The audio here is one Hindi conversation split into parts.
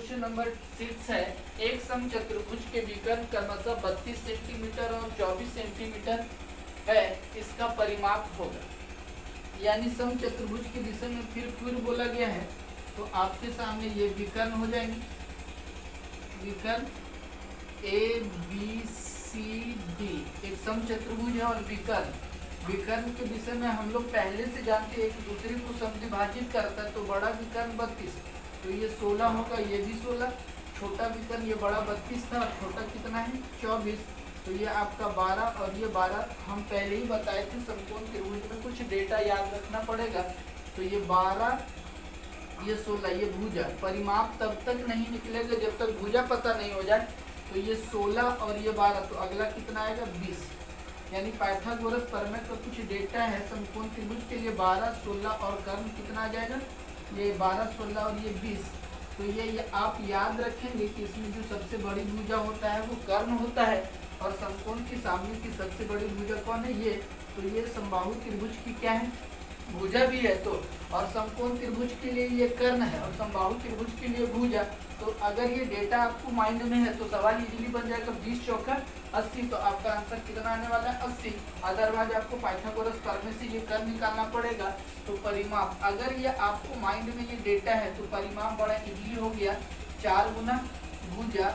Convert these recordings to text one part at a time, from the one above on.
क्वेश्चन नंबर 6 है, एक समचतुर्भुज के विकर्ण क्रमशः 32 सेंटीमीटर और 24 सेंटीमीटर है, इसका परिमाप होगा। यानी समचतुर्भुज के विषय में फिर बोला गया है। तो आपके सामने ये विकर्ण हो जाएंगे, विकर्ण ए बी सी डी एक समचतुर्भुज है। और विकर्ण के विषय में हम लोग पहले से जानते हैं, एक दूसरे को समद्विभाजित करता है। तो बड़ा विकर्ण 32, तो ये 16 होगा, ये भी 16। छोटा विकर्ण ये बड़ा 32 था, छोटा कितना है 24, तो ये आपका 12 और ये 12 हम पहले ही बताए थे। समकोण त्रिभुज में कुछ डेटा याद रखना पड़ेगा। तो ये 12 ये 16, ये भुजा। परिमाप तब तक नहीं निकलेगा जब तक भुजा पता नहीं हो जाए। तो ये 16 और ये 12, तो अगला कितना आएगा 20। यानी पाइथागोरस प्रमेय का कुछ डेटा है समकोण त्रिभुज के लिए 12, 16 और कर्ण कितना आ जाएगा, ये 12, 16 और ये 20। तो ये आप याद रखेंगे कि इसमें जो सबसे बड़ी भुजा होता है वो कर्ण होता है, और समकोण के सामने की सबसे बड़ी भुजा कौन है, ये। तो ये समबाहु त्रिभुज की क्या है, भुजा भी है। तो और समकोण त्रिभुज के लिए ये कर्ण है और समबाहु त्रिभुज के लिए भुजा। तो अगर ये डेटा आपको माइंड में है तो सवाल इजीली बन जाएगा 20 चौका 80। तो आपका आंसर कितना आने वाला है 80। अदरवाइज आपको पाइथागोरस प्रमेय से ये कर्ण निकालना पड़ेगा। तो परिमाप, अगर ये आपको माइंड में ये डेटा है तो परिमाप बड़ा इजीली हो गया, 4 गुना भुजा।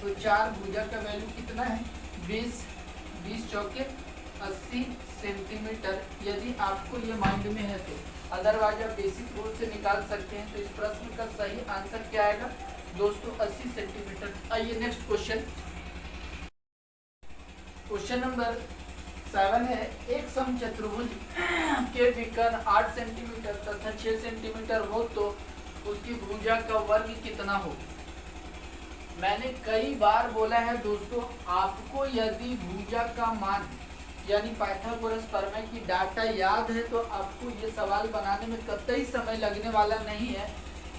तो 4 भुजा का वैल्यू कितना है 20 चौके 80 सेंटीमीटर, यदि आपको ये माइंड में है तो। अदरवाइज आप बेसिक रूल से निकाल सकते हैं। तो इस प्रश्न का सही आंसर क्या आएगा दोस्तों, 80 सेंटीमीटर। आइए नेक्स्ट क्वेश्चन, क्वेश्चन नंबर 7 है, एक समचतुर्भुज के विकर्ण 8 सेंटीमीटर तथा 6 सेंटीमीटर हो तो उसकी भुजा का वर्ग कितना हो। मैंने कई बार बोला है दोस्तों, आपको यदि भुजा का मान यानी पाइथागोरस प्रमेय की डाटा याद है तो आपको ये सवाल बनाने में कतई समय लगने वाला नहीं है।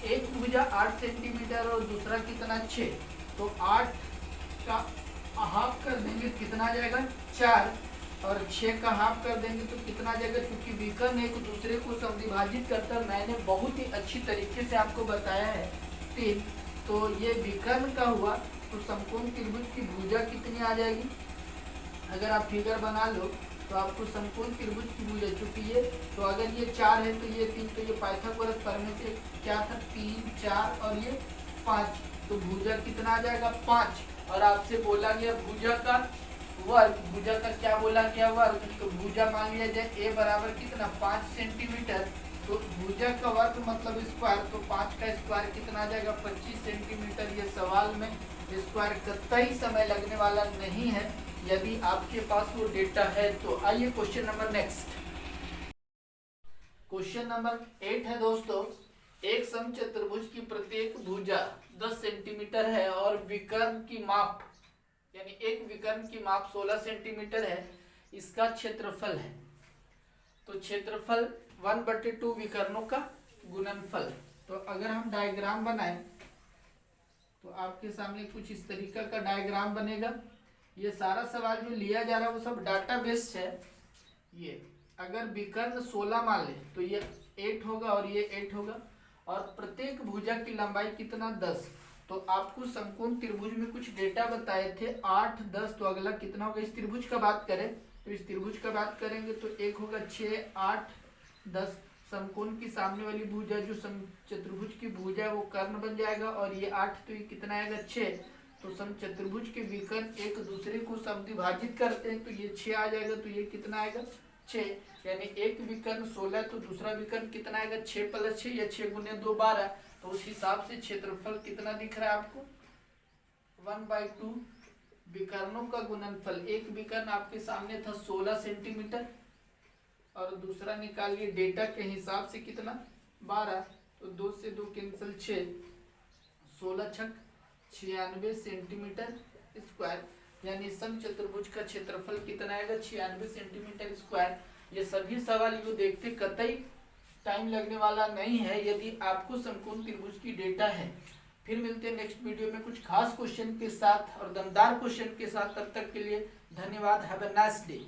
एक भुजा 8 सेंटीमीटर और दूसरा कितना 6, तो 8 का हाफ कर देंगे कितना आ जाएगा 4, और 6 का हाफ कर देंगे तो कितना आ जाएगा, क्योंकि विकर्ण एक दूसरे को समद्विभाजित करता है। मैंने बहुत ही अच्छी तरीके से आपको बताया है 3। तो ये विकर्ण का हुआ, तो समकोण त्रिभुज की भुजा कितनी आ जाएगी, अगर आप फिगर बना लो तो आपको समकोण त्रिभुज की भुजा, चूंकि ये, तो अगर ये 4 है तो ये 3, तो ये पाइथागोरस प्रमेय से क्या था 3, 4 और ये 5, तो भुजा कितना आ जाएगा 5। और आपसे बोला गया भुजा का वर्ग, भुजा का क्या बोला गया वर्ग, तो भुजा मान लिया जाए ए बराबर कितना 5 सेंटीमीटर। तो भुजा का वर्ग मतलब स्क्वायर, तो 5 का स्क्वायर कितना आ जाएगा 25 सेंटीमीटर। ये सवाल में स्क्वायर कतई समय लगने वाला नहीं है यदि आपके पास वो डेटा है तो। आइए question number next, question number 8 है दोस्तों, एक समचतुर्भुज की प्रत्येक भुजा 10 सेंटीमीटर है और विकर्ण की माप यानी एक विकर्ण की माप 16 सेंटीमीटर है, इसका क्षेत्रफल है। तो क्षेत्रफल 1/2 विकर्णों का गुणनफल। तो अगर हम डायग्राम बनाएं तो आपके सामने कुछ इस तरीका का डायग्राम बनेगा। ये सारा सवाल जो लिया जा रहा है वो सब डाटा बेस्ड है। ये अगर विकर्ण 16 मान ले तो ये 8 होगा और ये 8 होगा, और प्रत्येक भुजा की लंबाई कितना 10। तो आपको समकोण त्रिभुज में कुछ डेटा बताए थे 8, 10, तो अगला कितना होगा, इस त्रिभुज का बात करें तो इस त्रिभुज का बात करेंगे तो एक होगा 6, 8, 10। समकोण की सामने वाली भुजा जो समचतुर्भुज की भुजा है वो कर्ण बन जाएगा, और ये 8, तो ये कितना आएगा 6। तो समचतुर्भुज के विकर्ण एक दूसरे को समद्विभाजित करते हैं तो ये 6 आ जाएगा, तो ये कितना आएगा 6। यानी एक विकर्ण 16 तो दूसरा विकर्ण कितना आएगा 6 + 6 या 6 × 2 12। तो उस हिसाब से क्षेत्रफल कितना दिख रहा है आपको 1/2 विकर्णों का गुणनफल। एक विकर्ण आपके सामने था 16 सेंटीमीटर और दूसरा निकालिए डेटा के हिसाब से कितना 12, तो 2 से 2 कैंसिल 6, 16 छक 96 सेंटीमीटर स्क्वायर। यानी समचतुर्भुज का क्षेत्रफल कितना आएगा 96 सेंटीमीटर स्क्वायर। ये सभी सवाल जो देखते कतई टाइम लगने वाला नहीं है यदि आपको समकोण त्रिभुज की डेटा है। फिर मिलते हैं नेक्स्ट वीडियो में कुछ खास क्वेश्चन के साथ और दमदार क्वेश्चन के साथ। तब तक के लिए धन्यवाद। Have a nice day.